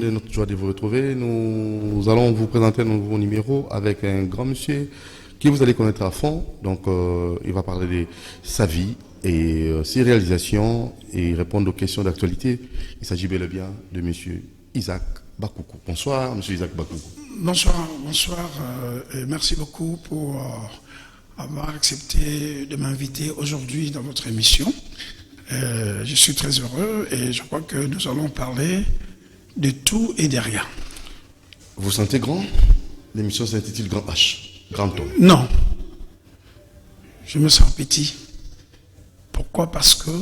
Notre joie de vous retrouver. Nous allons vous présenter un nouveau numéro avec un grand monsieur qui vous allez connaître à fond. Donc, il va parler de sa vie et ses réalisations et répondre aux questions d'actualité. Il s'agit bel et bien de monsieur Isaac Bakoukou. Bonsoir, monsieur Isaac Bakoukou. Bonsoir, et merci beaucoup pour avoir accepté de m'inviter aujourd'hui dans votre émission. Je suis très heureux et je crois que nous allons parler de tout et de rien. Vous vous sentez grand? L'émission s'intitule Grand H, Grand Homme. Non, je me sens petit. Pourquoi? Parce que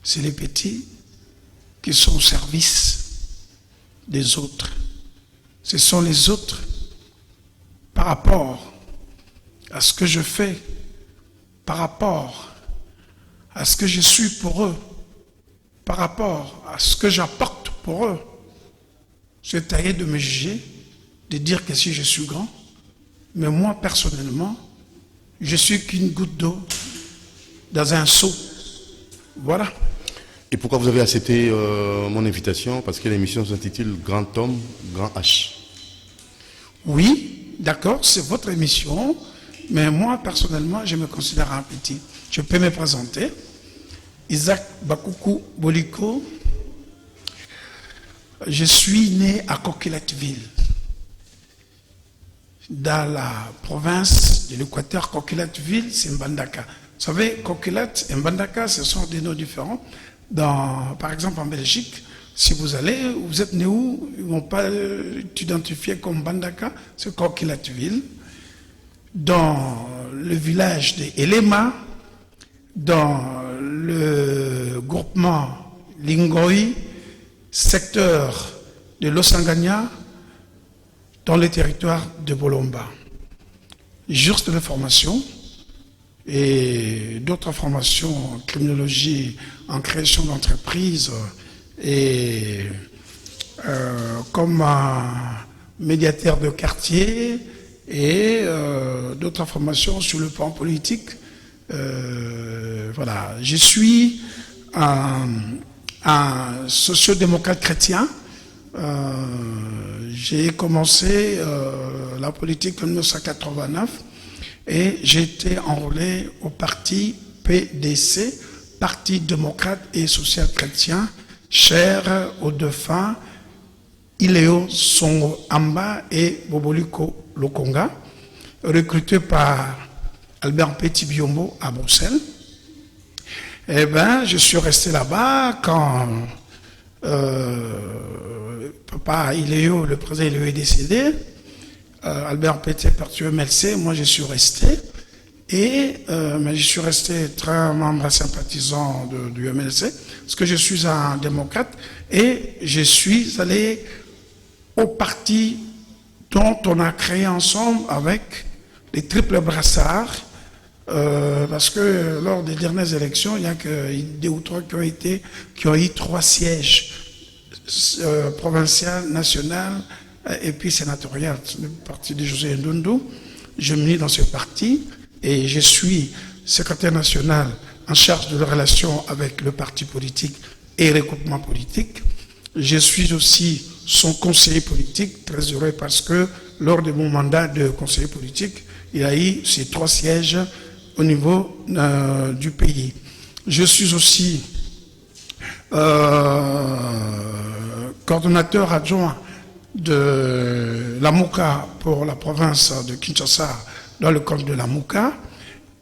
c'est les petits qui sont au service des autres. Ce sont les autres par rapport à ce que je fais, par rapport à ce que je suis pour eux, par rapport à ce que j'apporte pour eux. C'est taillé de me juger, de dire que si je suis grand, mais moi personnellement, je suis qu'une goutte d'eau dans un seau. Voilà. Et pourquoi vous avez accepté mon invitation? Parce que l'émission s'intitule Grand Homme, Grand H. Oui, d'accord, c'est votre émission, mais moi personnellement, je me considère un petit. Je peux me présenter. Isaac Bakoukou Boliko. Je suis né à Coquilatville, dans la province de l'Équateur. Coquilatville, c'est Mbandaka. Vous savez, Coquilat et Mbandaka, ce sont des noms différents. Par exemple, en Belgique, si vous allez, vous êtes né où? Ils ne vont pas t'identifier comme Mbandaka, c'est Coquilatville. Dans le village de Elema, dans le groupement Lingoi, secteur de Losangania, dans le territoire de Bolomba. Juste de formation et d'autres formations en criminologie, en création d'entreprises et comme médiateur de quartier et d'autres formations sur le plan politique. Voilà, je suis un sociodémocrate chrétien. J'ai commencé la politique en 1989 et j'ai été enrôlé au parti PDC, Parti démocrate et social chrétien, cher aux défunts Iléo Songo Amba et Boboliko Lokonga, recruté par Albert Petit Biombo à Bruxelles. Eh bien, je suis resté là-bas quand papa Iléo, le président Iléo, est décédé. Albert Petit est parti au MLC, moi je suis resté. Mais je suis resté très membre sympathisant du MLC, parce que je suis un démocrate, et je suis allé au parti dont on a créé ensemble avec les triples brassards. Parce que lors des dernières élections, il y a que 2 ou 3 qui ont eu 3 sièges provincial, national et puis sénatorial. Le parti de José Ndondo. Je me lis dans ce parti et je suis secrétaire national en charge de la relation avec le parti politique et le regroupement politique. Je suis aussi son conseiller politique, très heureux parce que lors de mon mandat de conseiller politique, il a eu ces 3 sièges au niveau du pays. Je suis aussi coordonnateur adjoint de la Mouka pour la province de Kinshasa dans le cadre de la Mouka.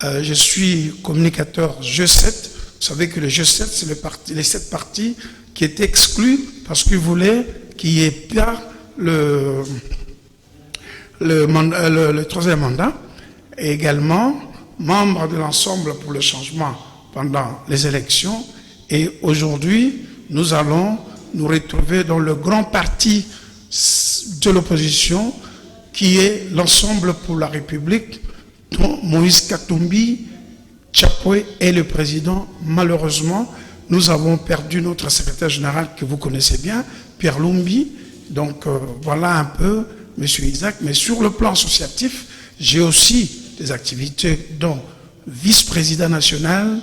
Je suis communicateur G7. Vous savez que le G7, c'est les 7 partis qui étaient exclus parce qu'ils voulaient qu'il n'y ait pas le 3e mandat. Et également membre de l'ensemble pour le changement pendant les élections. Et aujourd'hui, nous allons nous retrouver dans le grand parti de l'opposition qui est l'ensemble pour la République, dont Moïse Katumbi Tchapoué est le président. Malheureusement, nous avons perdu notre secrétaire général que vous connaissez bien, Pierre Lumbi. Donc voilà un peu, monsieur Isaac. Mais sur le plan associatif, j'ai aussi des activités dont vice-président national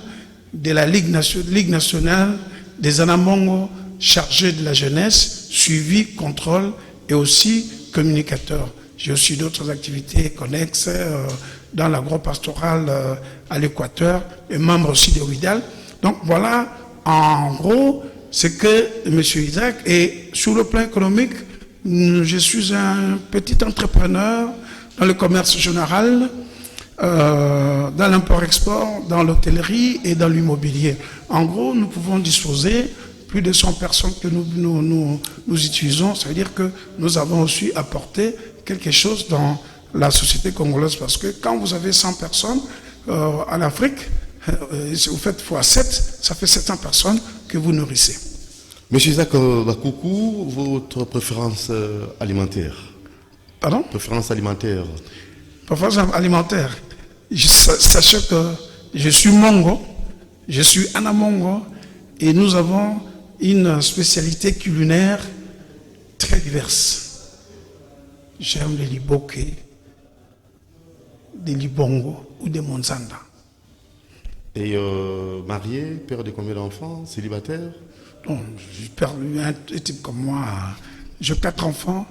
de la Ligue nationale des Anamongo chargé de la jeunesse, suivi, contrôle et aussi communicateur. J'ai aussi d'autres activités connexes dans l'agro-pastoral à l'Équateur et membre aussi de WIDAL. Donc voilà, en gros, c'est que M. Isaac, et sur le plan économique, je suis un petit entrepreneur dans le commerce général, dans l'import-export, dans l'hôtellerie et dans l'immobilier. En gros, nous pouvons disposer plus de 100 personnes que nous utilisons. Ça veut dire que nous avons aussi apporté quelque chose dans la société congolaise, parce que quand vous avez 100 personnes en Afrique, si vous faites x7, ça fait 700 personnes que vous nourrissez. Monsieur Isaac Bakoukou, votre préférence alimentaire? Pardon? Préférence alimentaire. Préférence alimentaire. Sachez que je suis Mongo, je suis Anamongo, et nous avons une spécialité culinaire très diverse. J'aime les liboké, des libongo ou des monzanda. Et marié, père de combien d'enfants? Célibataire? Bon, j'ai perdu un type comme moi. J'ai 4 enfants,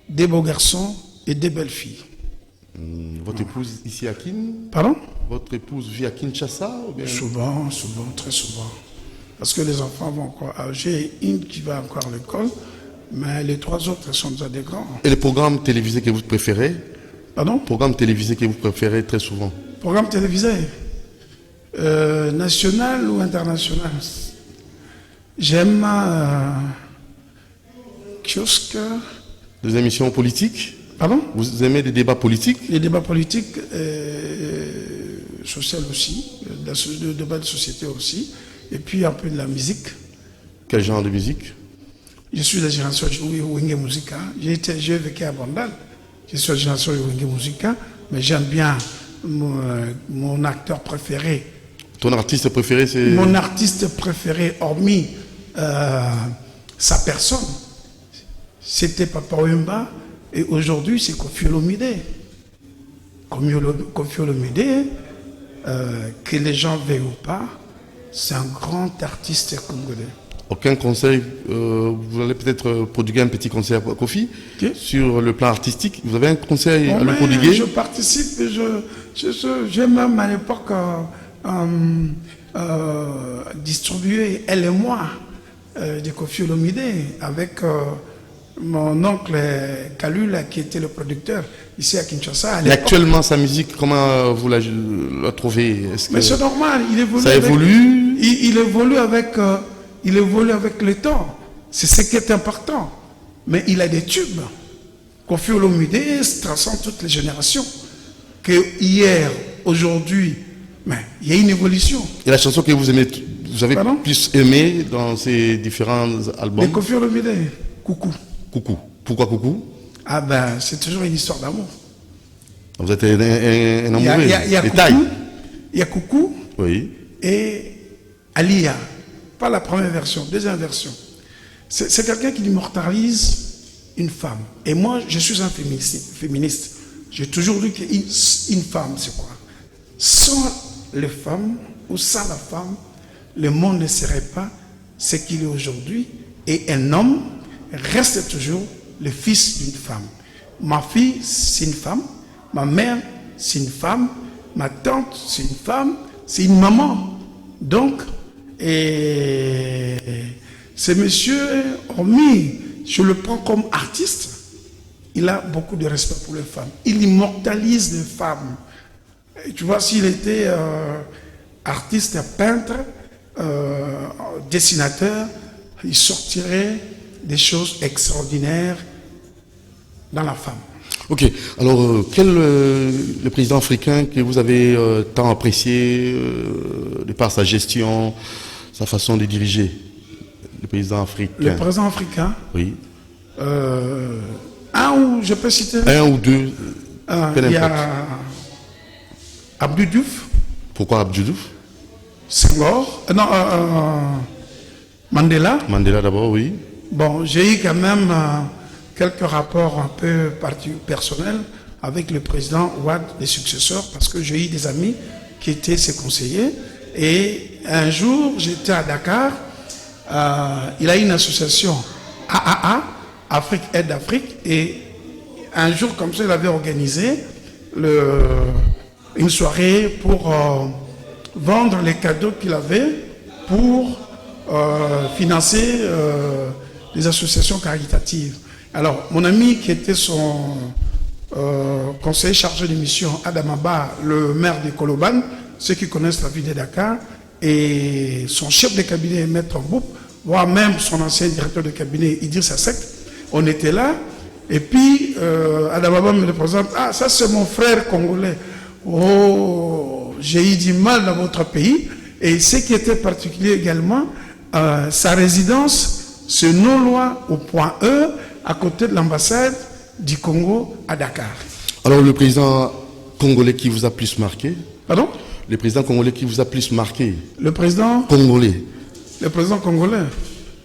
des beaux garçons et des belles filles. Votre épouse ici à Kin? Pardon? Votre épouse vit à Kinshasa ou bien? Souvent, très souvent. Parce que les enfants vont encore. J'ai une qui va encore à l'école, mais les 3 autres sont déjà des grands. Et les programmes télévisés que vous préférez? Pardon? Programmes télévisés que vous préférez très souvent? Programme télévisé national ou international? J'aime kiosque. Des émissions politiques? Pardon? Vous aimez des débats politiques? Les débats politiques, sociaux aussi, des débats de société aussi, et puis un peu de la musique. Quel genre de musique? Je suis de la génération de Wenge Musica. J'ai vécu à Bandal. Je suis de la génération de Wenge Musica, mais j'aime bien mon acteur préféré. Ton artiste préféré, c'est? Mon artiste préféré, hormis sa personne, c'était Papa Wemba, et aujourd'hui c'est Koffi Olomide. Koffi Olomide, que les gens veuillent ou pas, c'est un grand artiste congolais. Aucun conseil, vous allez peut-être prodiguer un petit conseil à Koffi sur le plan artistique. Vous avez un conseil à le prodiguer? Je participe, j'ai même à l'époque distribué, elle et moi, de Koffi Olomide avec mon oncle Kalula qui était le producteur ici à Kinshasa. Et actuellement, sa musique, comment vous la trouvez? Mais c'est normal, il évolue. Ça évolue? Il évolue avec le temps. C'est ce qui est important. Mais il a des tubes. Koffi Olomide transcende toutes les générations. Que hier, aujourd'hui, mais il y a une évolution. Et la chanson que vous aimez, vous avez plus aimé dans ces différents albums? Les Koffi Olomide, Coucou. Coucou. Pourquoi Coucou? Ah ben, c'est toujours une histoire d'amour. Vous êtes un amoureux. Il y a Coucou. Oui. Et Alia. Pas la première version, deuxième version. C'est quelqu'un qui immortalise une femme. Et moi, je suis un féministe. J'ai toujours dit qu'une femme, c'est quoi? Sans les femmes ou sans la femme, le monde ne serait pas ce qu'il est aujourd'hui. Et un homme reste toujours le fils d'une femme. Ma fille, c'est une femme. Ma mère, c'est une femme. Ma tante, c'est une femme. C'est une maman. Donc, ce monsieur, hormis, je le prends comme artiste, il a beaucoup de respect pour les femmes. Il immortalise les femmes. Et tu vois, s'il était artiste, peintre, dessinateur, il sortirait des choses extraordinaires dans la femme. Ok, alors le président africain que vous avez tant apprécié de par sa gestion, sa façon de diriger, le président africain? Le président africain? Oui. Un ou je peux citer? Un ou deux. Il y a Abdou Diouf. Pourquoi Abdou Diouf? Senghor. Mandela. Mandela d'abord, oui. Bon, j'ai eu quand même quelques rapports un peu personnels avec le président Ouad, les successeurs, parce que j'ai eu des amis qui étaient ses conseillers. Et un jour, j'étais à Dakar il a une association AAA, Afrique Aide Afrique, et un jour comme ça, il avait organisé une soirée pour vendre les cadeaux qu'il avait pour financer des associations caritatives. Alors, mon ami qui était son conseiller chargé de mission, Adamaba, le maire de Koloban, ceux qui connaissent la ville de Dakar, et son chef de cabinet, Maître Mboup, voire même son ancien directeur de cabinet, Idrissa Seck, on était là, et puis Adamaba me le présente, ah, ça c'est mon frère congolais, oh, j'ai eu du mal dans votre pays, et ce qui était particulier également, sa résidence se non-loin au point E, à côté de l'ambassade du Congo à Dakar. Alors le président congolais qui vous a plus marqué? Pardon? Le président congolais qui vous a plus marqué? Le président congolais. Le président congolais.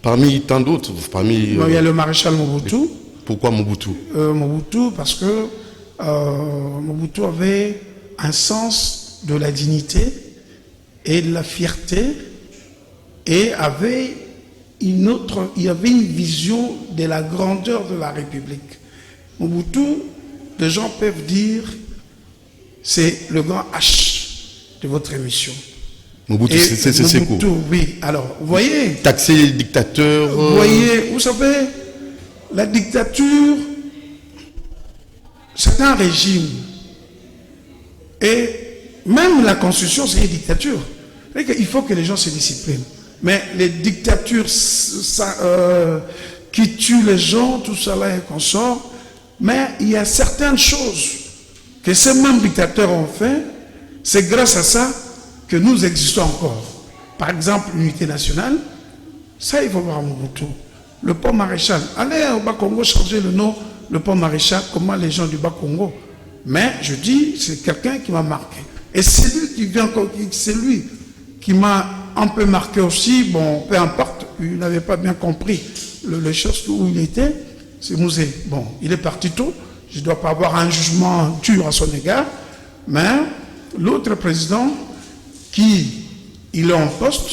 Parmi tant d'autres, il y a le maréchal Mobutu. Pourquoi Mobutu? Mobutu parce que Mobutu avait un sens de la dignité et de la fierté et il y avait une vision de la grandeur de la République. Mobutu, les gens peuvent dire, c'est le grand H de votre émission. Mobutu, c'est quoi? Oui, alors, vous voyez... Taxer les dictateurs... Vous voyez, vous savez, la dictature, c'est un régime. Et même la constitution, c'est une dictature. Il faut que les gens se disciplinent. Mais les dictatures qui tuent les gens, tout cela et qu'on sort, mais il y a certaines choses que ces mêmes dictateurs ont fait, c'est grâce à ça que nous existons encore. Par exemple, l'unité nationale, ça il faut voir Mobutu. Le pont Maréchal, allez au Bas-Congo changer le nom, le pont Maréchal, comment les gens du Bas-Congo. Mais je dis, c'est quelqu'un qui m'a marqué. Et c'est lui qui vient, c'est lui qui m'a un peu marqué aussi, bon, peu importe, il n'avait pas bien compris le chose où il était, c'est Mouzé. Bon, il est parti tôt, je ne dois pas avoir un jugement dur à son égard, mais l'autre président il est en poste,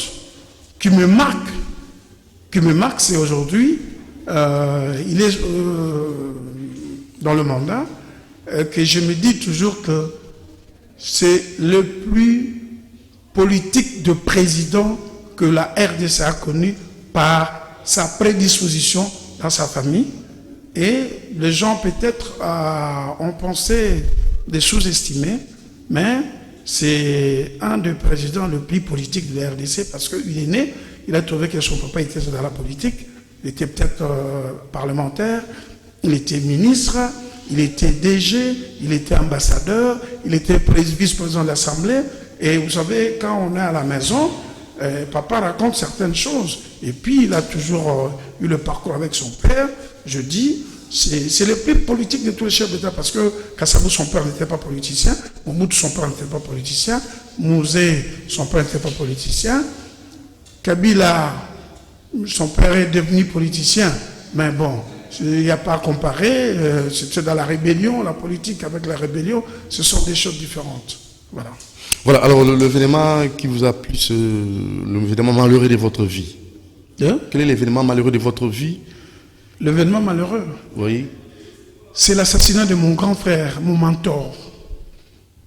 qui me marque, c'est aujourd'hui, il est dans le mandat, que je me dis toujours que c'est le plus politique de président que la RDC a connu par sa prédisposition dans sa famille. Et les gens peut-être ont pensé des sous-estimés, mais c'est un des présidents le plus politique de la RDC parce qu'il est né, il a trouvé que son papa était dans la politique, il était peut-être parlementaire, il était ministre, il était DG, il était ambassadeur, il était vice-président de l'Assemblée. Et vous savez, quand on est à la maison, papa raconte certaines choses. Et puis, il a toujours eu le parcours avec son père. Je dis, c'est le plus politique de tous les chefs d'État parce que Kassabou, son père, n'était pas politicien. Mobutu, son père, n'était pas politicien. Mouzé, son père, n'était pas politicien. Kabila, son père est devenu politicien. Mais bon, il n'y a pas à comparer. C'est dans la rébellion, la politique avec la rébellion, ce sont des choses différentes. Voilà. Voilà, alors l'événement qui vous a plus, l'événement malheureux de votre vie. Quel est l'événement malheureux de votre vie? L'événement malheureux? Oui. C'est l'assassinat de mon grand frère, mon mentor.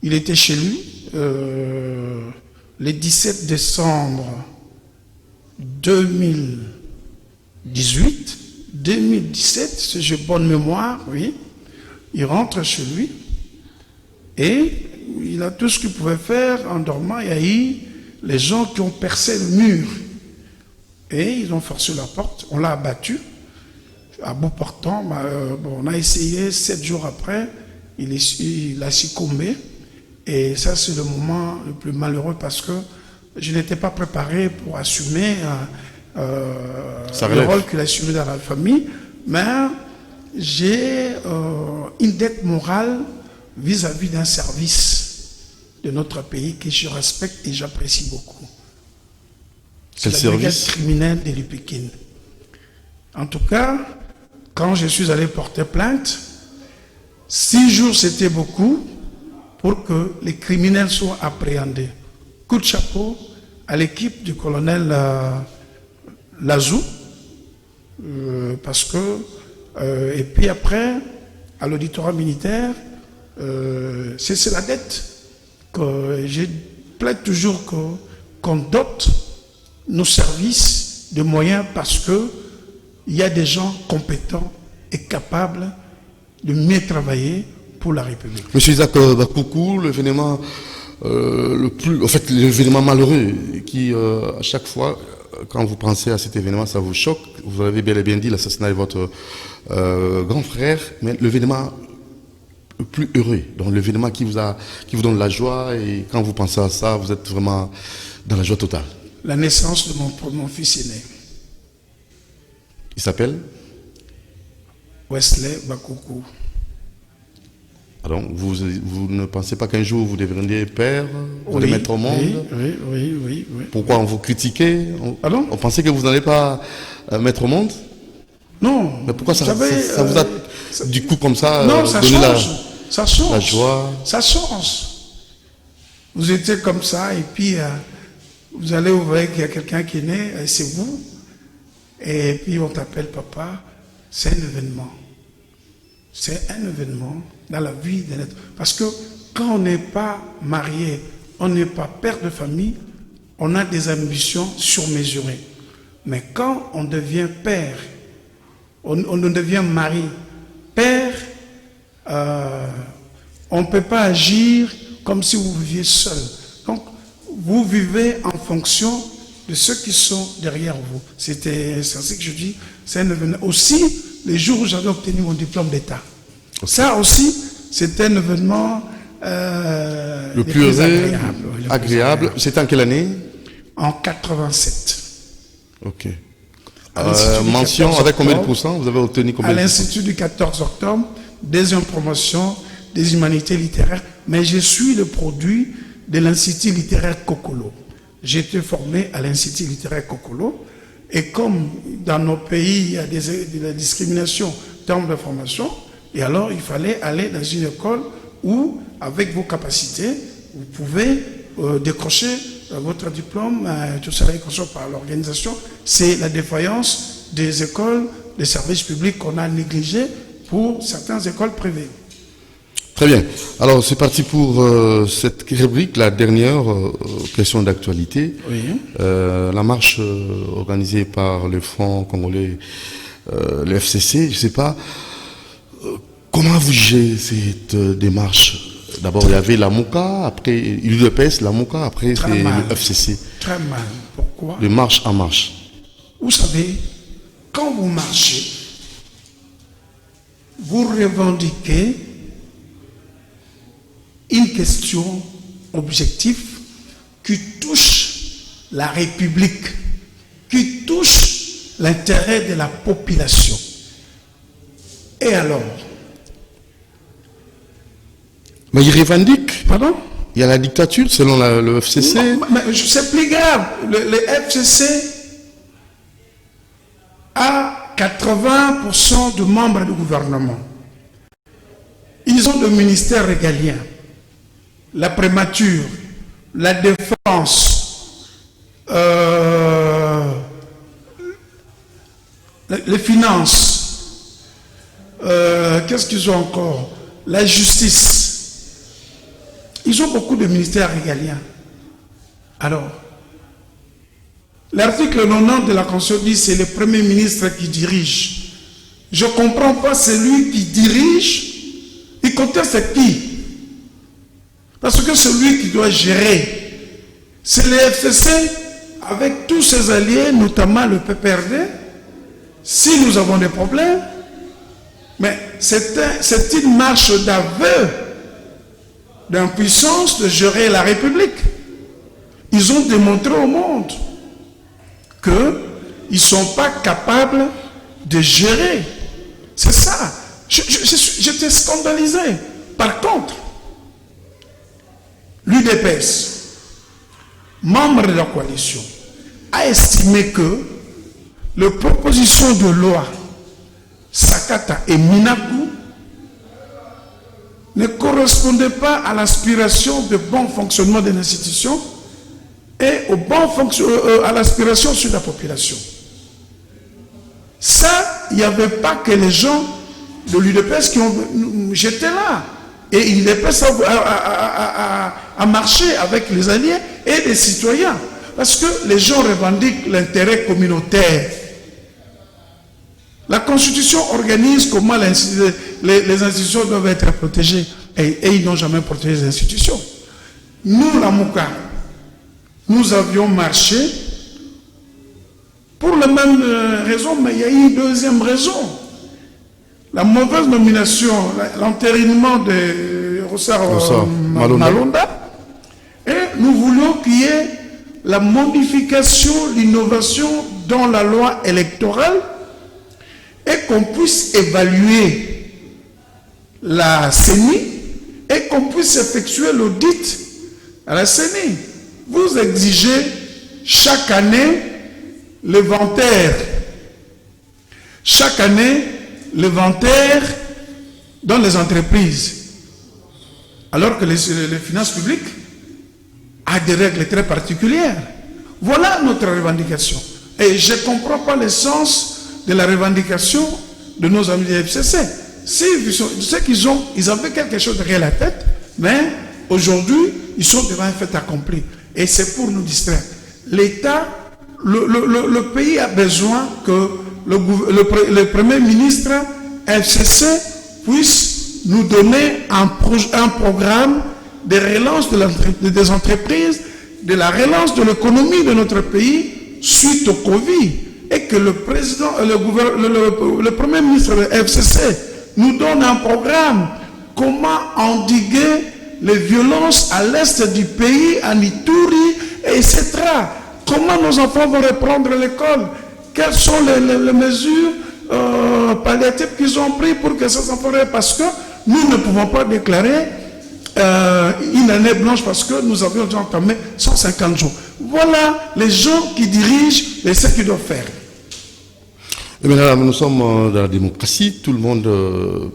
Il était chez lui le 17 décembre 2018, 2017, si j'ai bonne mémoire, oui. Il rentre chez lui et il a tout ce qu'il pouvait faire en dormant. Il y a eu les gens qui ont percé le mur et ils ont forcé la porte. On l'a abattu à bout portant. On a essayé 7 jours après. Il a succombé. Et ça, c'est le moment le plus malheureux parce que je n'étais pas préparé pour assumer le rôle qu'il a assumé dans la famille. Mais j'ai une dette morale vis-à-vis d'un service de notre pays que je respecte et j'apprécie beaucoup. C'est la brigade criminelle de l'Upékin. En tout cas, quand je suis allé porter plainte, 6 jours c'était beaucoup pour que les criminels soient appréhendés. Coup de chapeau à l'équipe du colonel l'AZU, parce que, et puis après, à l'auditorat militaire, c'est la dette que je plaide toujours qu'on dote nos services de moyens parce que il y a des gens compétents et capables de mieux travailler pour la République. Monsieur Isaac Bakoukou, l'événement l'événement malheureux qui, à chaque fois, quand vous pensez à cet événement, ça vous choque. Vous avez bel et bien dit l'assassinat de votre grand frère, mais l'événement le plus heureux, donc l'événement qui vous donne la joie, et quand vous pensez à ça, vous êtes vraiment dans la joie totale. La naissance de mon fils aîné. Il s'appelle Wesley Bakoukou. Alors, vous ne pensez pas qu'un jour vous deviendrez père, vous allez mettre au monde? Oui. Pourquoi on vous critiquait? On pensait que vous n'allez pas mettre au monde? Non. Mais pourquoi ça vous a du coup comme ça non, ça donné change. Ça change. La joie? Ça change. Vous étiez comme ça et puis vous allez ouvrir qu'il y a quelqu'un qui est né, c'est vous. Et puis on t'appelle papa. C'est un événement. C'est un événement dans la vie d'un être. Parce que quand on n'est pas marié, on n'est pas père de famille, on a des ambitions surmesurées. Mais quand on devient père, on devient mari, père, on ne peut pas agir comme si vous viviez seul. Donc, vous vivez en fonction de ceux qui sont derrière vous. C'est ainsi que je dis, c'est un événement. Aussi, les jours où j'avais obtenu mon diplôme d'État. Ça aussi, c'était un événement le plus agréable. C'était en quelle année? En 87. Ok. Mention avec combien de pourcents? Vous avez obtenu combien? À l'Institut du 14 octobre, deuxième promotion des humanités littéraires. Mais je suis le produit de l'Institut littéraire Kokolo. J'ai été formé à l'Institut littéraire Kokolo. Et comme dans nos pays, il y a de la discrimination en termes de formation, et alors il fallait aller dans une école où, avec vos capacités, vous pouvez décrocher votre diplôme, tout ça est construit par l'organisation. C'est la défaillance des écoles, des services publics qu'on a négligés pour certaines écoles privées. Très bien. Alors c'est parti pour cette rubrique, la dernière question d'actualité. Oui. La marche organisée par le Front congolais, le FCC, je ne sais pas. Comment vous jugez cette démarche? D'abord, il y avait la MOCA, après l'UDPS, la MOCA, après c'est le FCC. Très mal. Pourquoi? De marche en marche. Vous savez, quand vous marchez, vous revendiquez une question objective qui touche la République, qui touche l'intérêt de la population. Et alors? Mais il revendique. Pardon? Il y a la dictature selon le FCC. Non, mais c'est plus grave. Le FCC a 80% de membres du gouvernement. Ils ont des ministères régaliens. La primature, la défense, les finances, qu'est-ce qu'ils ont encore? La justice. Ils ont beaucoup de ministères régaliens. Alors, l'article 90 de la Constitution dit que c'est le Premier ministre qui dirige. Je ne comprends pas celui qui dirige. Il conteste qui? Parce que celui qui doit gérer, c'est le FCC avec tous ses alliés, notamment le PPRD. Si nous avons des problèmes, mais c'est une marche d'aveu d'impuissance de gérer la République. Ils ont démontré au monde qu'ils ne sont pas capables de gérer. C'est ça. J'étais scandalisé. Par contre, l'UDPS, membre de la coalition, a estimé que les propositions de loi Sakata et Minakou ne correspondaient pas à l'aspiration de bon fonctionnement de l'institution et à l'aspiration sur la population. Ça, il n'y avait pas que les gens de l'UDPS qui ont... J'étais là. Et l'UDPS a marché avec les alliés et les citoyens. Parce que les gens revendiquent l'intérêt communautaire. La Constitution organise comment les institutions doivent être protégées. Et ils n'ont jamais protégé les institutions. Nous, la Mouka, nous avions marché pour la même raison, mais il y a eu une deuxième raison. La mauvaise nomination, l'entérinement de Rossar Malonda. Et nous voulions qu'il y ait la modification, l'innovation dans la loi électorale et qu'on puisse évaluer la CENI et qu'on puisse effectuer l'audit à la CENI. Vous exigez chaque année l'inventaire. Chaque année, l'inventaire dans les entreprises. Alors que les finances publiques ont des règles très particulières. Voilà notre revendication. Et je ne comprends pas le sens de la revendication de nos amis du FCC. Si je sais ils avaient quelque chose derrière la tête, mais aujourd'hui, ils sont devant un fait accompli. Et c'est pour nous distraire. L'État, le pays a besoin que le Premier ministre FCC puisse nous donner un programme de relance des entreprises, de la relance de l'économie de notre pays suite au Covid. Et que le président, le Premier ministre de FCC nous donne un programme comment endiguer les violences à l'est du pays, en Ituri, etc. Comment nos enfants vont reprendre l'école? Quelles sont les mesures palliatives qu'ils ont prises pour que ces enfants... Parce que nous ne pouvons pas déclarer une année blanche parce que nous avions déjà entamé 150 jours. Voilà les gens qui dirigent et ce qu'ils doivent faire. Et maintenant, nous sommes dans la démocratie, tout le monde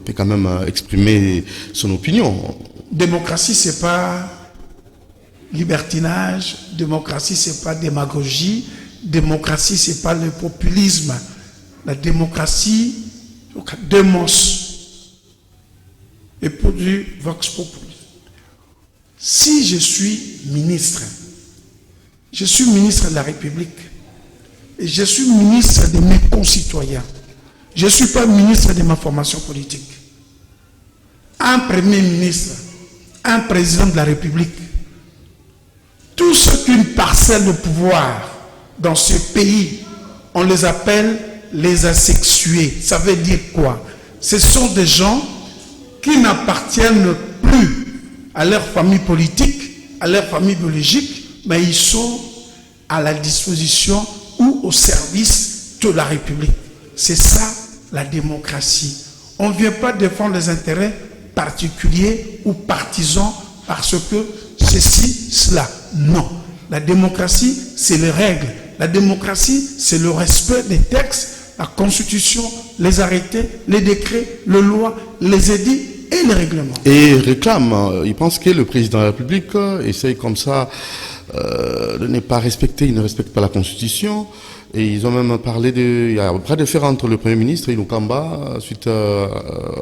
peut quand même exprimer son opinion. Démocratie, c'est pas libertinage, démocratie, c'est pas démagogie, démocratie, c'est pas le populisme. La démocratie, démos, et produit vox populi. Si je suis ministre de la République, et je suis ministre de mes concitoyens. Je ne suis pas ministre de ma formation politique. Un premier ministre, un président de la République, tout ce qu'une parcelle de pouvoir dans ce pays, on les appelle les asexués. Ça veut dire quoi? Ce sont des gens qui n'appartiennent plus à leur famille politique, à leur famille biologique, mais ils sont à la disposition ou au service de la République. C'est ça la démocratie. On ne vient pas défendre les intérêts particuliers ou partisans parce que ceci, cela. Non. La démocratie, c'est les règles. La démocratie, c'est le respect des textes, la constitution, les arrêtés, les décrets, les lois, les édits et les règlements. Et réclame, il pense que le président de la République essaye comme ça de ne pas respecter, il ne respecte pas la Constitution. Et ils ont même parlé il y a un bras de fer entre le Premier ministre et Ilukamba suite à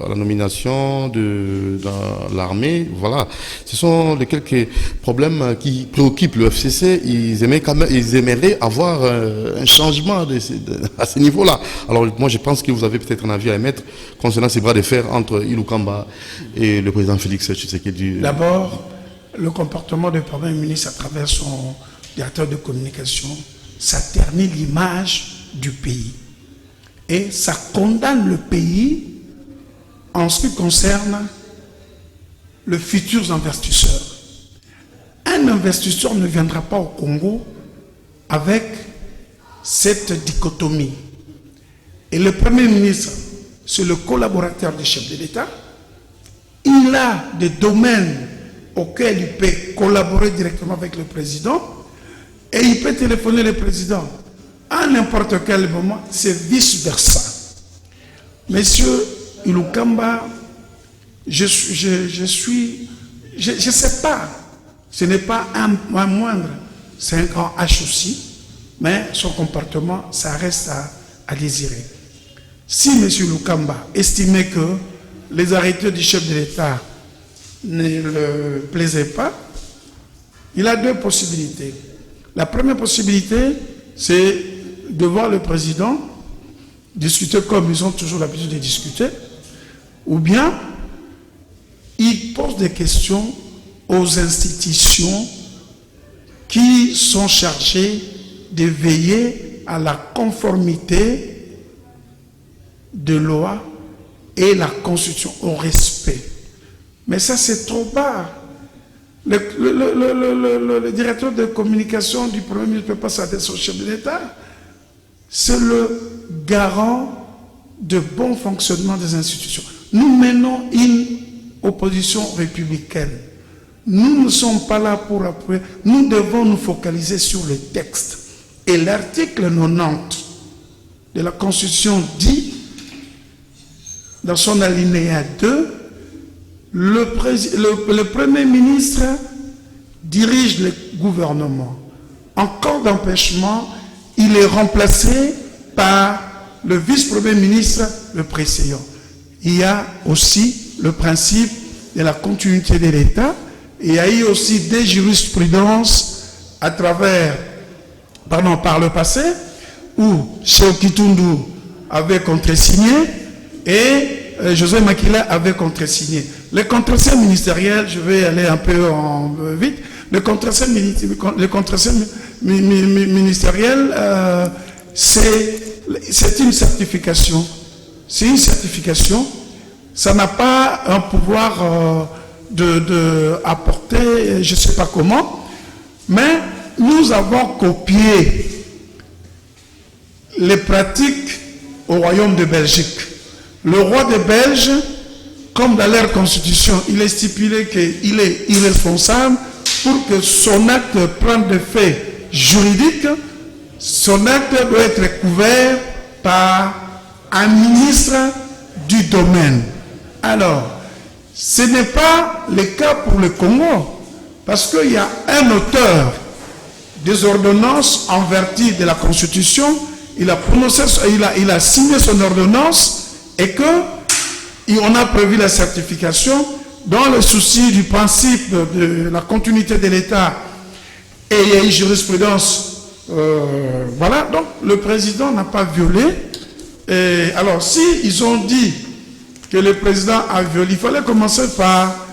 la nomination dans l'armée. Voilà. Ce sont les quelques problèmes qui préoccupent le FCC. Ils aimeraient avoir un changement à ce niveau-là. Alors moi je pense que vous avez peut-être un avis à émettre concernant ces bras de fer entre Ilukamba et le président Félix Tshisekedi. D'abord, le comportement du Premier ministre à travers son directeur de communication, ça ternit l'image du pays. Et ça condamne le pays en ce qui concerne les futurs investisseurs. Un investisseur ne viendra pas au Congo avec cette dichotomie. Et le Premier ministre, c'est le collaborateur du chef de l'État. Il a des domaines auxquels il peut collaborer directement avec le président. Et il peut téléphoner le président à n'importe quel moment, c'est vice-versa. Monsieur Ilukamba, je sais pas, ce n'est pas un moindre, c'est un grand H aussi, mais son comportement, ça reste à désirer. Si M. Lukamba estimait que les arrêtés du chef de l'État ne le plaisaient pas, il a deux possibilités. La première possibilité, c'est de voir le président discuter comme ils ont toujours l'habitude de discuter, ou bien il pose des questions aux institutions qui sont chargées de veiller à la conformité de loi et la Constitution, au respect. Mais ça, c'est trop bas. Le directeur de communication du Premier ministre ne peut pas s'adresser au chef de l'État. C'est le garant de bon fonctionnement des institutions. Nous menons une opposition républicaine. Nous ne sommes pas là pour appuyer. Nous devons nous focaliser sur le texte. Et l'article 90 de la Constitution dit, dans son alinéa 2, le Premier ministre dirige le gouvernement. En cas d'empêchement, il est remplacé par le vice-premier ministre, le précédent. Il y a aussi le principe de la continuité de l'État. Il y a eu aussi des jurisprudences à travers, par le passé, où Cheikh Kitundu avait contresigné et José Makila avait contresigné. Les contreseigns ministériels, je vais aller un peu vite, les contreseigns ministériels, c'est une certification. C'est une certification. Ça n'a pas un pouvoir d'apporter, je ne sais pas comment, mais nous avons copié les pratiques au royaume de Belgique. Le roi de Belge, comme dans leur constitution, il est stipulé qu'il est irresponsable pour que son acte prenne des faits juridiques. Son acte doit être couvert par un ministre du domaine. Alors, ce n'est pas le cas pour le Congo, parce qu'il y a un auteur des ordonnances en vertu de la Constitution, il a signé son ordonnance et qu'on a prévu la certification dans le souci du principe de la continuité de l'État et il y a eu jurisprudence. Voilà, donc le président n'a pas violé. Et alors, si ils ont dit que le président a violé, il fallait commencer par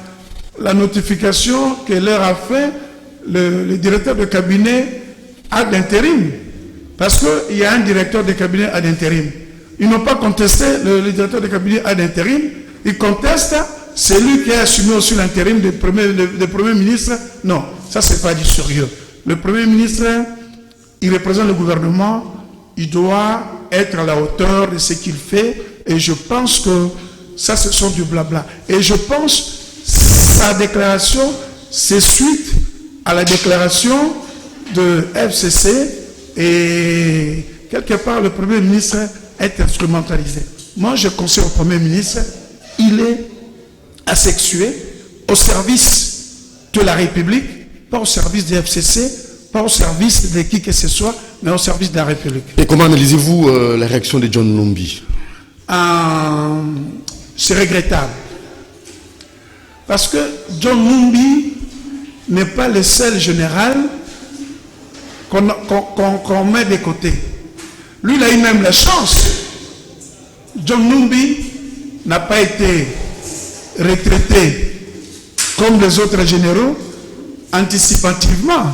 la notification que leur a fait le directeur de cabinet ad intérim. Parce qu'il y a un directeur de cabinet ad intérim. Ils n'ont pas contesté le directeur de cabinet ad intérim. Ils contestent celui qui a assumé aussi l'intérim du Premier ministre. Non, ça c'est pas du sérieux. Le Premier ministre, il représente le gouvernement. Il doit être à la hauteur de ce qu'il fait. Et je pense que ça, ce sont du blabla. Et je pense sa déclaration, c'est suite à la déclaration de FCC et quelque part le Premier ministre est instrumentalisé. Moi, je conseille au Premier ministre, il est asexué au service de la République, pas au service de FCC, pas au service de qui que ce soit, mais au service de la République. Et comment analysez-vous la réaction de John Numbi? C'est regrettable. Parce que John Numbi n'est pas le seul général qu'on met de côté. Lui, il a eu même la chance. John Numbi n'a pas été retraité comme les autres généraux anticipativement.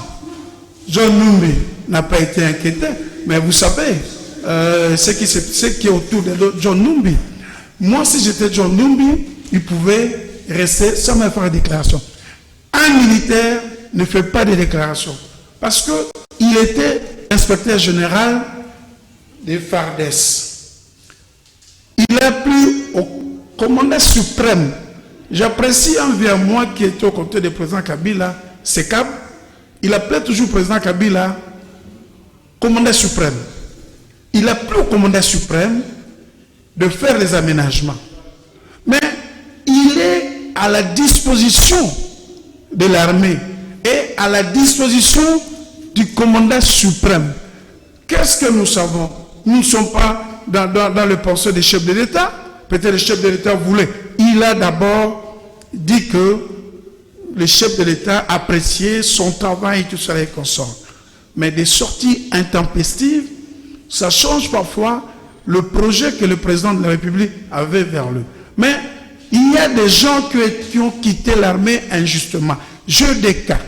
John Numbi n'a pas été inquiété. Mais vous savez, ce qui est autour de John Numbi. Moi, si j'étais John Numbi, il pouvait rester sans me faire une déclaration. Un militaire ne fait pas de déclaration. Parce qu'il était inspecteur général des FARDES. Il est plus au commandant suprême. J'apprécie envers moi qui était aux côtés du président Kabila, Sekab. Il appelait toujours le président Kabila commandant suprême. Il a plus au commandant suprême de faire les aménagements. Mais il est à la disposition de l'armée et à la disposition du commandant suprême. Qu'est-ce que nous savons? Nous ne sommes pas dans le pensée des chefs de l'État. Peut-être le chef de l'État voulait. Il a d'abord dit que le chef de l'État appréciait son travail et tout ça et consort. Mais des sorties intempestives, ça change parfois le projet que le président de la République avait vers lui. Mais il y a des gens qui ont quitté l'armée injustement. Jeu des cas.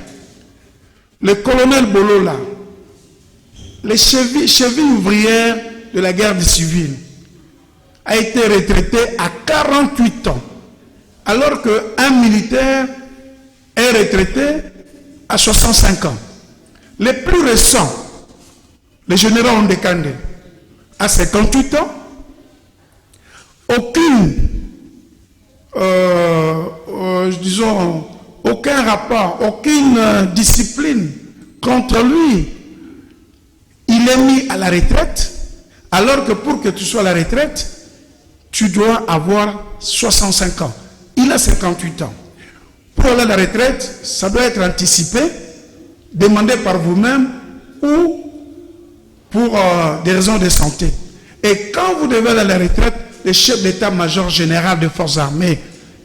Le colonel Bolola, les chevilles ouvrières de la guerre civile, a été retraité à 48 ans, alors qu'un militaire est retraité à 65 ans. Les plus récents, le général Ondekande, à 58 ans, aucun rapport, aucune discipline contre lui. Il est mis à la retraite, alors que pour que tu sois à la retraite, tu dois avoir 65 ans. Il a 58 ans. Pour aller à la retraite, ça doit être anticipé, demandé par vous-même ou pour des raisons de santé. Et quand vous devez aller à la retraite, le chef d'état-major général des forces armées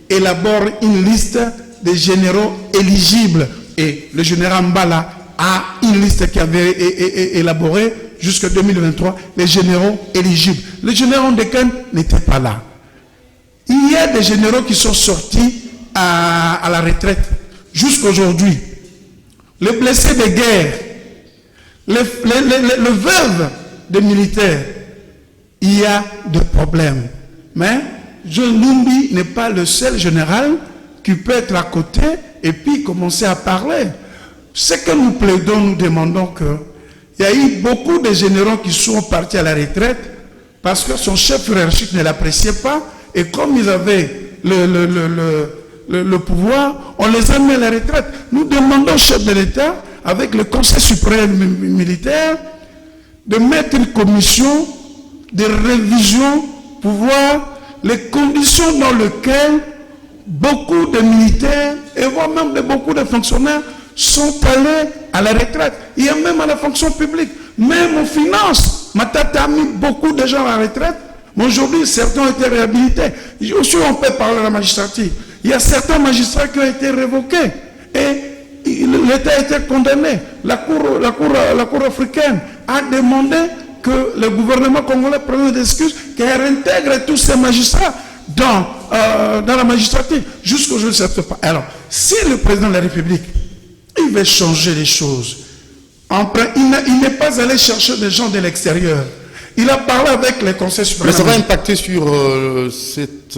élabore une liste des généraux éligibles. Et le général Mbala a une liste qui avait élaborée jusqu'en 2023, les généraux éligibles. Le général Ondekane n'était pas là. Il y a des généraux qui sont sortis à la retraite jusqu'à aujourd'hui. Les blessés de guerre, le veuve des militaires, il y a des problèmes. Mais John Lumbi n'est pas le seul général qui peut être à côté et puis commencer à parler. Ce que nous plaidons, nous demandons que il y a eu beaucoup de généraux qui sont partis à la retraite parce que son chef hiérarchique ne l'appréciait pas et comme ils avaient le pouvoir, on les a mis à la retraite. Nous demandons au chef de l'État, avec le Conseil suprême militaire, de mettre une commission de révision pour voir les conditions dans lesquelles beaucoup de militaires et voire même beaucoup de fonctionnaires sont allés à la retraite. Il y a même à la fonction publique, même aux finances. Matata a mis beaucoup de gens à la retraite, mais aujourd'hui certains ont été réhabilités. Aussi on peut parler de la magistrature. Il y a certains magistrats qui ont été révoqués et l'État a été condamné. La Cour africaine a demandé que le gouvernement congolais prenne des excuses, qu'il réintègre tous ces magistrats dans la magistrature. Jusqu'aujourd'hui, ça ne se fait pas. Alors, si le président de la République, il veut changer les choses, il n'est pas allé chercher des gens de l'extérieur. Il a parlé avec les conseils suprêmes. Mais ça va impacter sur cette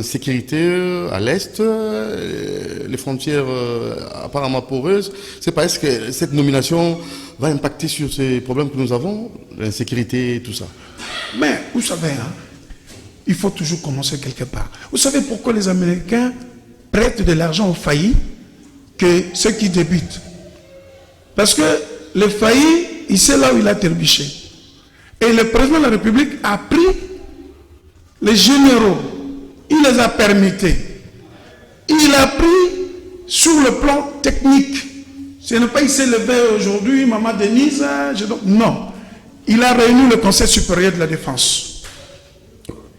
sécurité à l'Est, les frontières apparemment poreuses. C'est pas est-ce que cette nomination va impacter sur ces problèmes que nous avons, l'insécurité et tout ça? Mais vous savez, il faut toujours commencer quelque part. Vous savez pourquoi les Américains prêtent de l'argent aux faillis que ceux qui débutent? Parce que le failli, il sait là où il a trébuché. Et le président de la République a pris les généraux, il les a permis. Il a pris sur le plan technique. Ce n'est pas il s'est levé aujourd'hui, Maman Denise, non. Il a réuni le Conseil supérieur de la défense.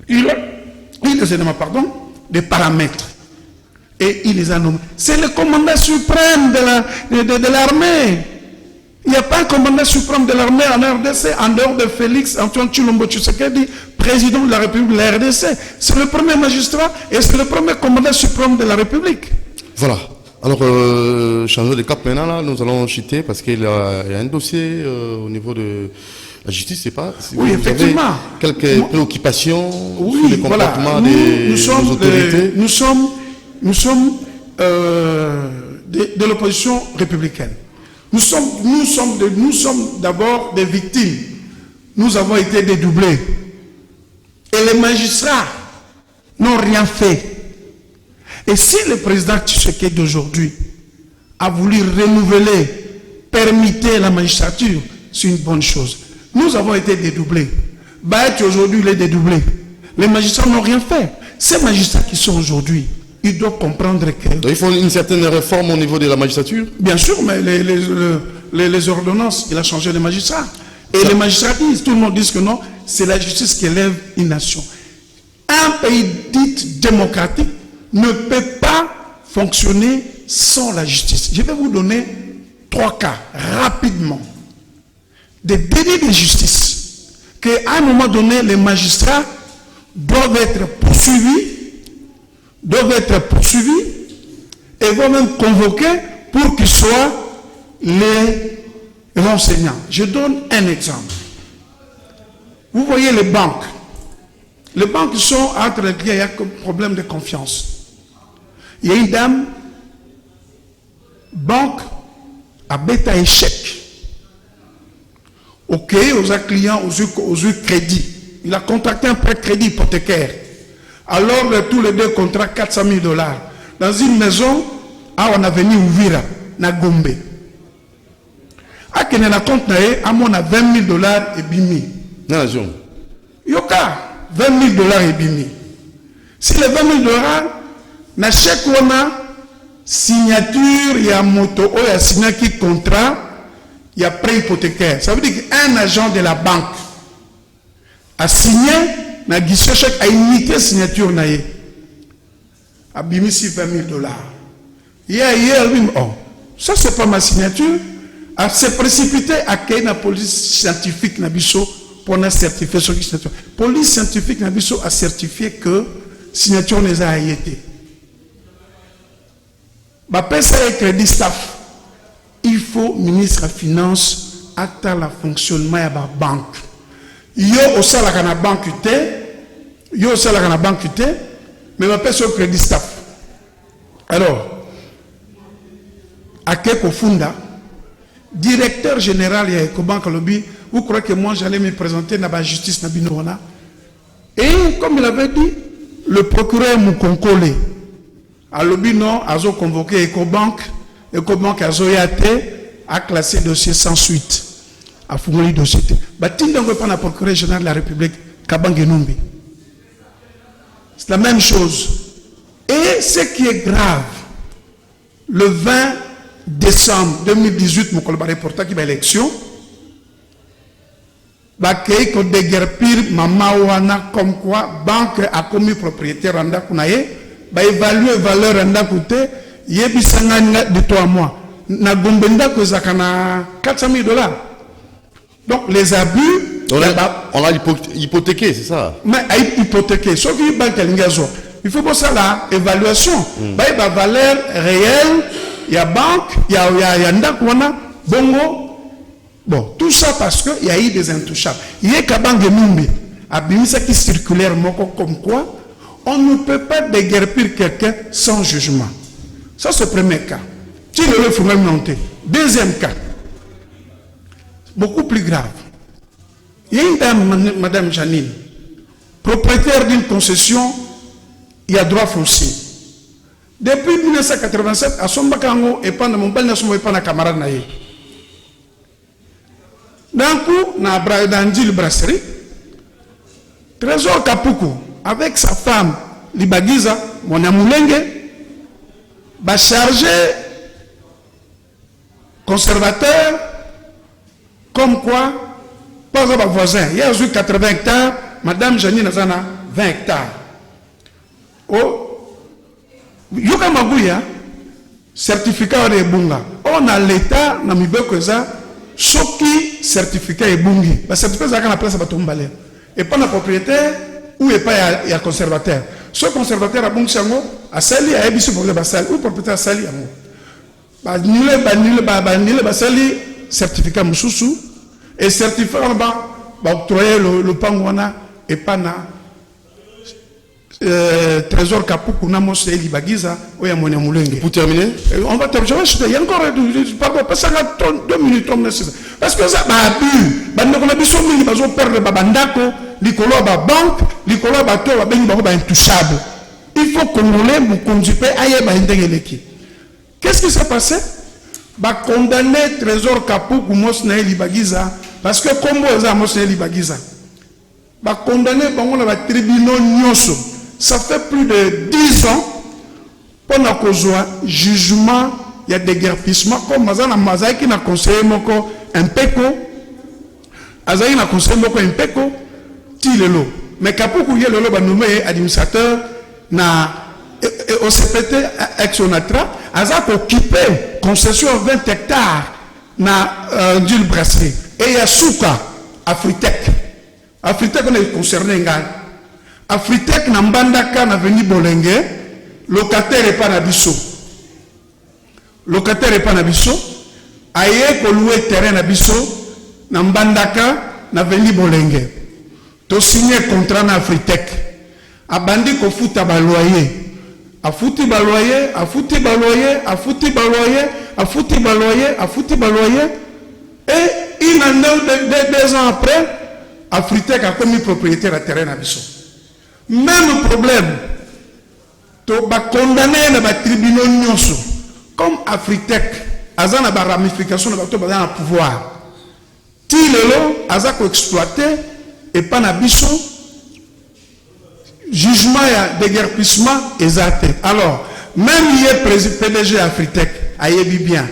Il les a nommé, des paramètres. Et il les a nommés. C'est le commandant suprême de l'armée. Il n'y a pas un commandant suprême de l'armée en RDC, en dehors de Félix Antoine Tshilombo Tshisekedi, président de la République de la RDC. C'est le premier magistrat et c'est le premier commandant suprême de la République. Voilà. Alors, changeons de cap maintenant, là, nous allons chuter parce qu'il y a un dossier au niveau de la justice, c'est pas si oui, effectivement. Quelques préoccupations sur les comportements des autorités. Nous sommes de l'opposition républicaine. Nous sommes d'abord des victimes. Nous avons été dédoublés. Et les magistrats n'ont rien fait. Et si le président Tshisekedi d'aujourd'hui a voulu renouveler, permettre la magistrature, c'est une bonne chose. Nous avons été dédoublés. Baït aujourd'hui, il est dédoublé. Les magistrats n'ont rien fait. Ces magistrats qui sont aujourd'hui, ils doivent comprendre que... Donc, il faut une certaine réforme au niveau de la magistrature? Bien sûr, mais les ordonnances, il a changé les magistrats. Et les magistrats disent, tout le monde dit que non, c'est la justice qui élève une nation. Un pays dit démocratique ne peut pas fonctionner sans la justice. Je vais vous donner 3 cas rapidement. Des délits de justice qu'à un moment donné, les magistrats doivent être poursuivis et vont même convoquer pour qu'ils soient les renseignants. Je donne un exemple. Vous voyez les banques. Les banques sont entre les clients, il y a un problème de confiance. Il y a une dame, banque à bêta échec. Ok, aux clients, aux crédit. Il a contracté un prêt crédit hypothécaire. Alors, tous les 2 contrats, 400 000 $. Dans une maison, on a venu Ouvira, na Gombe. À qui n'a compte, à mon a 20 000 $ et bimi. Non, Yoka, 20 000 $ et bimi. Si les 20 000 $, na chèque on a signature, il y a moto, il y a signé qui contrat, il y a prêt hypothécaire. Ça veut dire qu'un agent de la banque a signé, na guichet chèque, a imité signature naïe. A bimi si 20 000 $. Oh, ça c'est pas ma signature. A se précipité à qu'il y ait une police scientifique na biso pour na certifier ce qui signature. Police scientifique na biso a certifié que signature les a été. Ça est crédit staff. Il faut ministre de Finance à la fonctionnement de la banque. Yo au salaire de la banque mais ma personne crédit staff. Alors, à Keko Funda, directeur général de Ecobank Lobby, vous croyez que moi j'allais me présenter dans la justice na Binoana? Et comme il avait dit, le procureur Moukonkole, à Lobby non, a convoqué Ecobank a classé le dossier sans suite. A fourni le dossier. Batinda ne pas le procureur général de la République, Kabangenombi. C'est la même chose. Et ce qui est grave, le 20 décembre 2018, mon reportage qui va élection, bakei ko déguerpir mama wana comme quoi banque a commis propriétaire randa kunaye ba évaluer valeur randa coûté yebisanga de 3 mois na gombenda ko zakana 400 000 $. Donc les abus on a hypothéqué, c'est ça? Mais hypothéqué sauf que banque lingazo il faut pour ça la évaluation ba valeur réelle il y a banque il y a ndakwana bongo. Bon, tout ça parce qu'il y a eu des intouchables. Il y a Kabange Mumbi, Abimisa qui circulaire comme quoi on ne peut pas déguerpir quelqu'un sans jugement. Ça, c'est le premier cas. Tu le faut même monter. Deuxième cas, beaucoup plus grave. Il y a une dame, Madame Janine, propriétaire d'une concession, il y a droit foncier. Depuis 1987, à son bakango et pas de mon bel et pas de camarade naïe. D'un coup, dans le brasserie, Trésor Kapuku, avec sa femme, Libagiza, mon amulenge, va charger conservateur, comme quoi, pas un voisin. Il y a 80 hectares, Madame Janine Azana, 20 hectares. Oh, Yoka Maguya, certificat de Bunga. On a l'État, n'a mis Soki certificat est bungi. Le certificat est la place à Batumbalé. Et pas le propriétaire ou et pas il y a conservateur. Ce conservateur a bungi sango a sali a ebisu pour le basal ou propriétaire a sali ango. Ba nile basali certificat mususu et certificat ba octroyer le pangwana et pas na Trésor Kapuku na mose Libagiza ou ya monia mulenge. Pour terminer, on va terminer. Il y a encore 2 minutes. Parce que ça va abus. On a besoin de perdre babandako, l'icolo ba banque, l'icolo ba to ba beni ba intouchable. Il faut qu'on nous conduise aïe ba indengeleki. Qu'est-ce qui s'est passé? Ba condamner Trésor Kapuku mosna Libagiza parce que comme ça mosna Libagiza. Ba condamner bango na ba tribunal nyoso. Ça fait plus de 10 ans pendant qu'on soit jugement, il y a des guerpissement comme Mazana Mazaï qui n'a conseillé moko un péco, Azaï n'a conseillé moko un péco, Tilelo. Mais Kapoukou Yelolo va nommer administrateur na OCPT Ex-Onatra, Azak occupé concession 20 hectares na d'huile brasserie. Et Yasuka, Afritec. Afritec, on est concerné. Afritec, na Mbandaka, na veni Bolenge, locataire et pas na biso. Locataire et pas na biso. Aye, pour louer terrain na biso, na Mbandaka, na veni Bolenge. To signé contrat na Afritec. Abandi ko futa ba loyer. A foutu baloyer, a foutu baloyer, a foutu baloyer, a foutu baloyer, a foutu baloyer. Et il en a 2 ans après, Afritec a commis propriétaire à terrain à Bissau. Même problème. Tu vas condamner les tribunaux nyonso. Comme Afritec, Azan a une ramification de le pouvoir. Tilelo, Azan a exploité et pas na Bissau. Jugement et déguerpissement exact. Alors, même il est PDG Afritec, ayebi bien.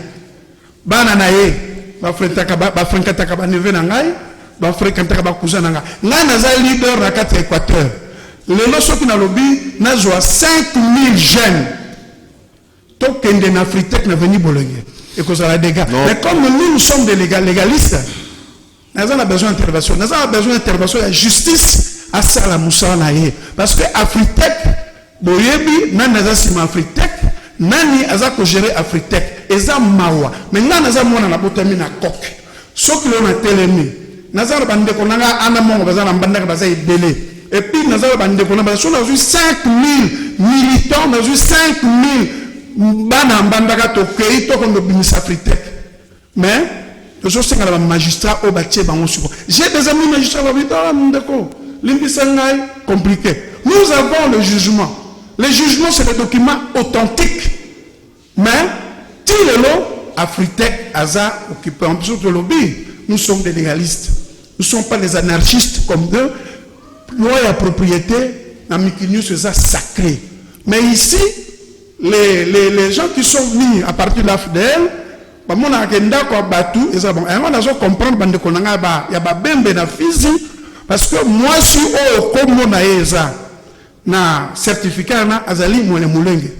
Bananaye, Bafrenkataka neve nangai, Bafrenkataka cousin nangai. Là, naza leader na 4 Équateur. Le loso qui na lobby, na joa 5000 jeunes. Tokende na Afritec na veni Bolenge. Et que ça la dégâts. Mais comme nous sommes des légalistes, nous avons besoin d'intervention. Nous avons besoin d'intervention de la justice. Asala Moussa naye parce que Afritec boyebi nani azasima Afritec nani azako gérer Afritec eza mawa mais nani azamona na botami na kok soki lo na telemi nazara bande ko nanga ana mongo bazana mbandaka bazai belé et puis nazara bande ko na baso na 5000 militants na 5000 bana mbandaka to kei to ko bimisa Afritec mais je sais que les magistrats au bâti bango support j'ai des amis magistrats babita ndeko l'imbisangai compliqué. Nous avons le jugement. Le jugement, c'est le document authentique. Mais, Tilelo, Afritec, Aza, occupé en plus de lobby, nous sommes des légalistes. Nous ne sommes pas des anarchistes comme eux. Loi et propriété, dans Mikinius, c'est ça sacré. Mais ici, les gens qui sont venus à partir de l'AFDL, il y a des parce que moi, si comme on a certificat na azali moulenge.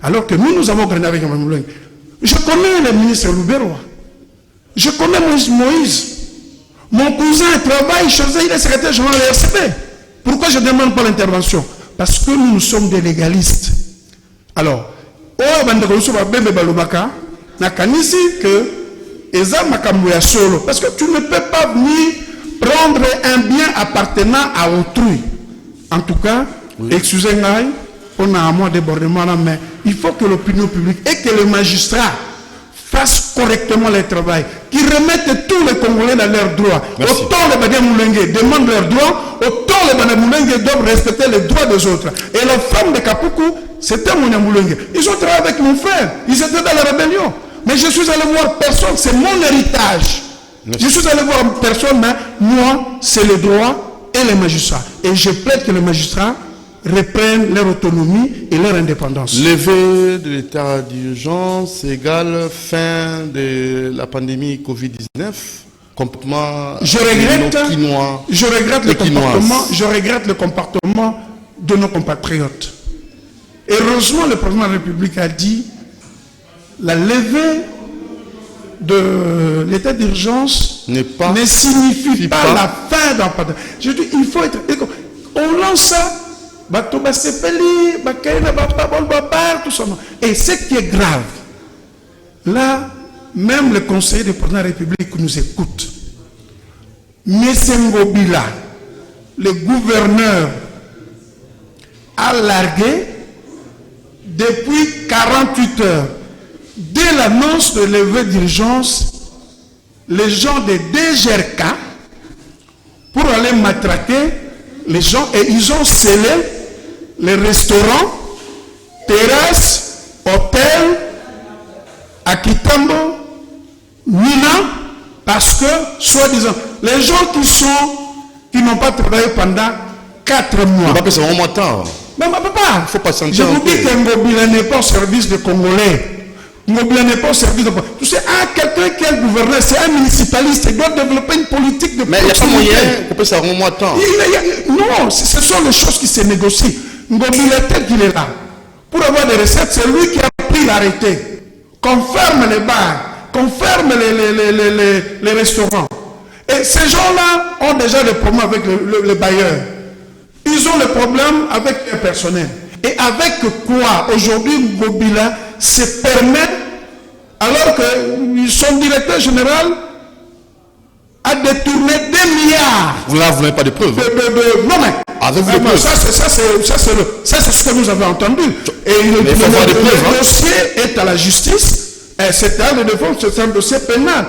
Alors que nous avons gagné avec moulenge. Je connais le ministre Louberoa. Je connais Moïse. Mon cousin travaille chez eux, il est secrétaire général de l'RCP. Pourquoi je ne demande pas l'intervention? Parce que nous sommes des légalistes. Alors, parce que tu ne peux pas venir prendre un bien appartenant à autrui. En tout cas, oui. Excusez-moi, on a un mois débordement là, mais il faut que l'opinion publique et que les magistrats fassent correctement leur travail, qu'ils remettent tous les Congolais dans leurs droits. Merci. Autant les Bademoulengue demandent leurs droits, autant les Bademoulengue doivent respecter les droits des autres. Et la femme de Kapoukou, c'était mon Moulengue. Ils ont travaillé avec mon frère, ils étaient dans la rébellion. Mais je suis allé voir personne, c'est mon héritage. Merci. Je suis allé voir personne, mais moi, c'est le droit et les magistrats. Et je plaide que les magistrats reprennent leur autonomie et leur indépendance. Lever de l'état d'urgence égale fin de la pandémie Covid-19. Complètement. Je regrette le comportement de nos compatriotes. Heureusement, le président de la République a dit la levée de l'état d'urgence ne signifie pas la fin d'un pandémie. Je dis, il faut être... On lance ça, tout ça. Et ce qui est grave, là, même le conseiller du président de la République nous écoute. Messengo Bila, le gouverneur, a largué depuis 48 heures. Dès l'annonce de levée d'urgence, les gens de DGRK, pour aller matraquer les gens, et ils ont scellé les restaurants, terrasses, hôtels, à Kitambo, Nina, parce que, soi-disant, les gens qui n'ont pas travaillé pendant 4 mois. C'est vraiment temps. Mais papa, faut pas sentir. Je vous dis qu'un Ngobila n'est pas au service des Congolais. Ngobila n'est pas au service de... Tu sais, quelqu'un qui est gouverneur, c'est un municipaliste, il doit développer une politique de Mais il n'y a pas moyen qu'on puisse avoir un mois de temps. Non, ce sont les choses qui se négocient. Ngobila, tel qu'il est là, pour avoir des recettes, c'est lui qui a pris l'arrêté. Qu'on ferme les bars, qu'on ferme les restaurants. Et ces gens-là ont déjà des problèmes avec le bailleur. Ils ont des problèmes avec le personnel. Et avec quoi aujourd'hui Ngobila se permet, alors que son directeur général a détourné 2 milliards. Vous n'avez pas de preuves. Non mais, avec des preuves. Ça c'est ce que nous avons entendu. Et le dossier est à la justice. C'est un de défense, c'est un dossier pénal.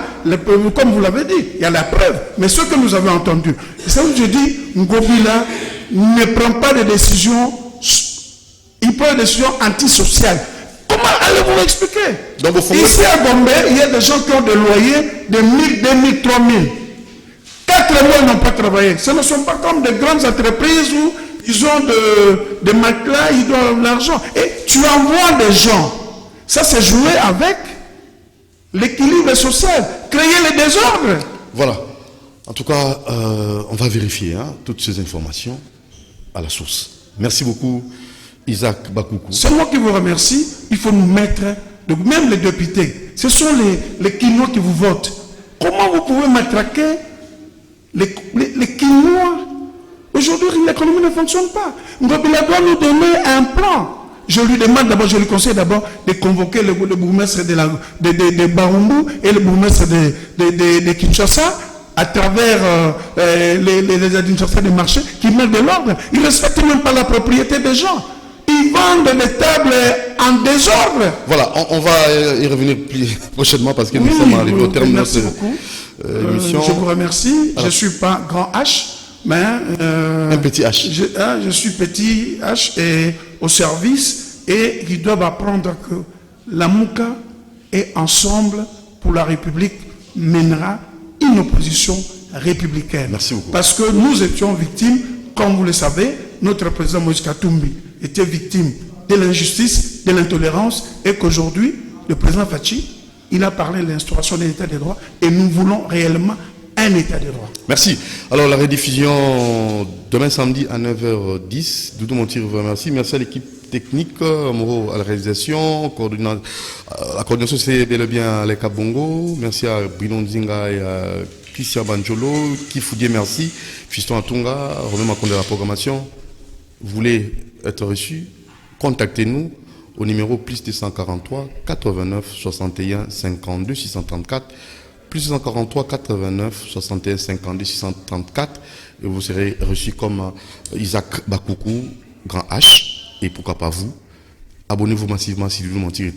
Comme vous l'avez dit, il y a la preuve. Mais ce que nous avons entendu, c'est ça que je dis, Ngobila ne prend pas de décision, il prend des décisions antisociales. Comment allez-vous expliquer? Donc, ici à Gombe, il y a des gens qui ont des loyers de 1000, 2000, 3000. 4 mois, ils n'ont pas travaillé. Ce ne sont pas comme des grandes entreprises où ils ont des matelas, ils doivent l'argent. Et tu envoies des gens. Ça, c'est jouer avec l'équilibre social, créer les désordres. Voilà. En tout cas, on va vérifier toutes ces informations à la source. Merci beaucoup, Isaac Bakoukou. C'est moi qui vous remercie. Il faut nous mettre, donc même les députés, ce sont les Quinois qui vous votent. Comment vous pouvez matraquer les Quinois? Aujourd'hui, l'économie ne fonctionne pas. Ngobila doit nous donner un plan. Je lui demande d'abord, je lui conseille d'abord de convoquer le bourgmestre de Barumbu et le bourgmestre de Kinshasa à travers les administrateurs des marchés qui mettent de l'ordre. Ils ne respectent même pas la propriété des gens. Ils vendent des tables en désordre. Voilà, on va y revenir plus prochainement parce que nous sommes arrivés au terme de notre émission. Je vous remercie. Alors, je ne suis pas grand H, mais un petit H. Je suis petit H et au service, et ils doivent apprendre que la Mouka est ensemble pour la République mènera une opposition républicaine. Merci beaucoup. Parce que nous étions victimes, comme vous le savez, notre président Moïse Katumbi était victime de l'injustice, de l'intolérance, et qu'aujourd'hui, le président Fachi, il a parlé de l'instauration de l'état des droits, et nous voulons réellement un état des droits. Merci. Alors la rediffusion demain samedi à 9h10. Doudou Montir vous remercie. Merci à l'équipe technique, Moro à la réalisation, la coordination c'est bel et bien les Kabongo. Merci à Bruno Nzinga et à Christian Banjolo, Kifoudier, merci. Fiston Atunga, Romain Makonde de la programmation. Vous voulez être reçu? Contactez-nous au numéro plus 243 89 61 52 634 plus 243 89 61 52 634 et vous serez reçu comme Isaac Bakoukou, grand H, et pourquoi pas vous. Abonnez-vous massivement si vous m'en tirez.